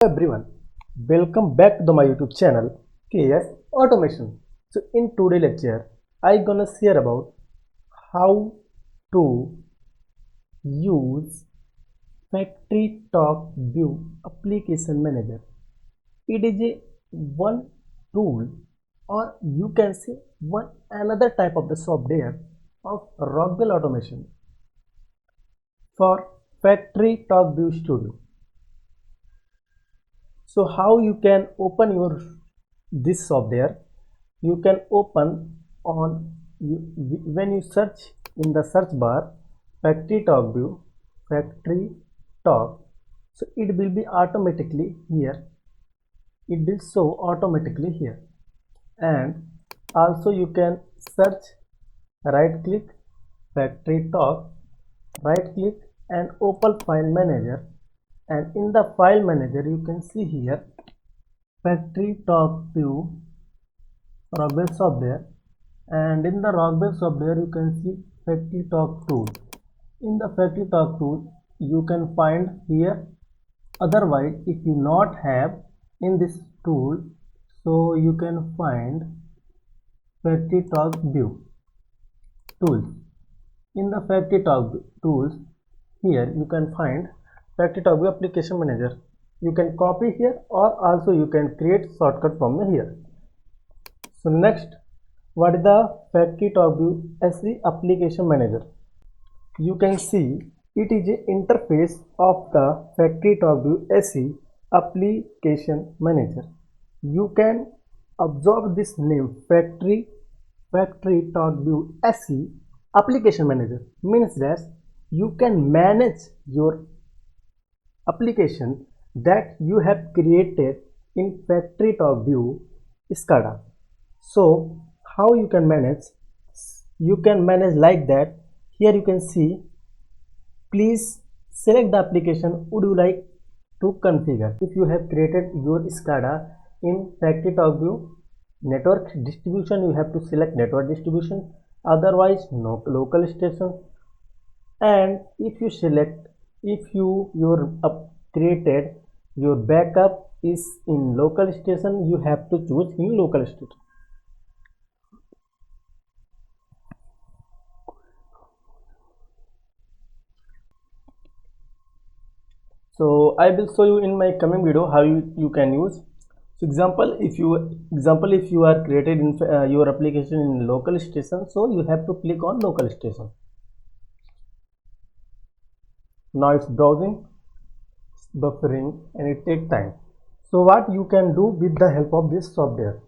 Everyone, welcome back to my YouTube channel KS Automation. So in today's lecture I gonna share about how to use FactoryTalk View Application Manager. It is a one tool, or you can say one another type of the software of Rockwell Automation for FactoryTalk View Studio. So how you can open this software? You can open on when you search in the search bar FactoryTalk View, FactoryTalk. So it will be automatically here. It will show automatically here, and also you can search, right click FactoryTalk, right click and open File Manager, and in the File Manager you can see here FactoryTalk View Rockwell software, and in the Rockwell software you can see FactoryTalk tool. In the FactoryTalk tool you can find here. Otherwise, if you not have in this tool, so you can find FactoryTalk View tools. In the FactoryTalk tools, here you can find FactoryTalk View Application Manager. You can copy here, or also you can create shortcut from here. So next, what is the FactoryTalk View SE Application Manager? You can see it is an interface of the FactoryTalk View SE Application Manager. You can observe this name FactoryTalk View SE Application Manager means that you can manage your application that you have created in FactoryTalk View SCADA. So how you can manage? You can manage like that. Here you can see, please select the application would you like to configure. If you have created your SCADA in FactoryTalk View network distribution, you have to select network distribution, otherwise no local station. And if you select, if your created your backup is in local station, you have to choose in local station. So I will show you in my coming video how you can use. So example, if you are created in your application in local station, so you have to click on local station. Now it's browsing, buffering, and it takes time. So what you can do with the help of this software?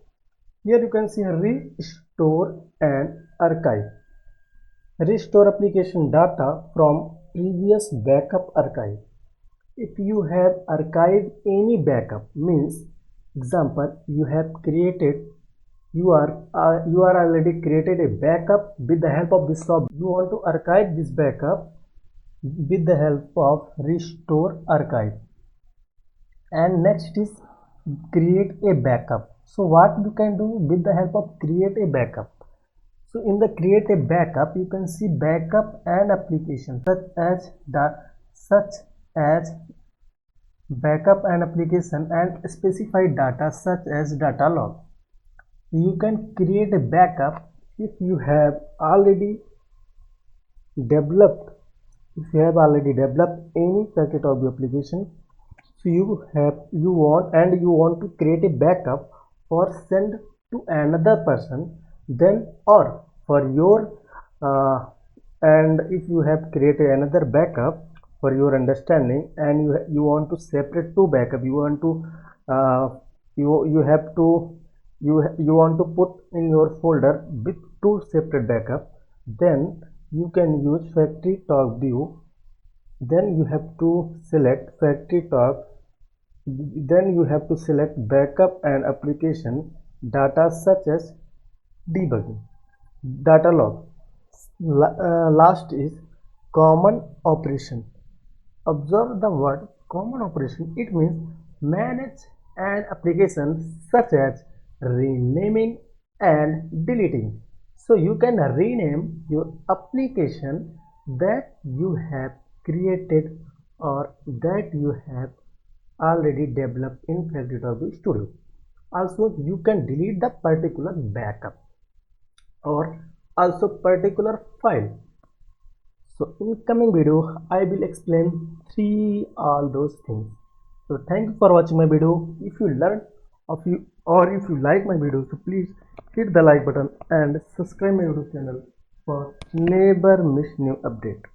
Here you can see restore and archive. Restore application data from previous backup archive. If you have archived any backup, means example, you have created, you are already created a backup with the help of this software. You want to archive this backup with the help of restore archive. And next is create a backup. So what you can do with the help of create a backup? So in the create a backup, you can see backup and application such as backup and application and specify data such as data log. You can create a backup if you have already developed any FactoryTalk View application. So you want to create a backup or send to another person, then or for your and if you have created another backup for your understanding, and you want to separate two backup, you want to you want to put in your folder with two separate backup, then you can use FactoryTalk View. Then you have to select FactoryTalk, then you have to select backup and application data such as debugging, data log. Last is common operation. Observe the word common operation. It means manage an application such as renaming and deleting. So you can rename your application that you have created or that you have already developed in FactoryTalk View Studio. Also, you can delete the particular backup or also particular file. So in coming video, I will explain all those things. So thank you for watching my video. If you learned of you or if you like my video, so please hit the like button and subscribe my YouTube channel for never miss new update.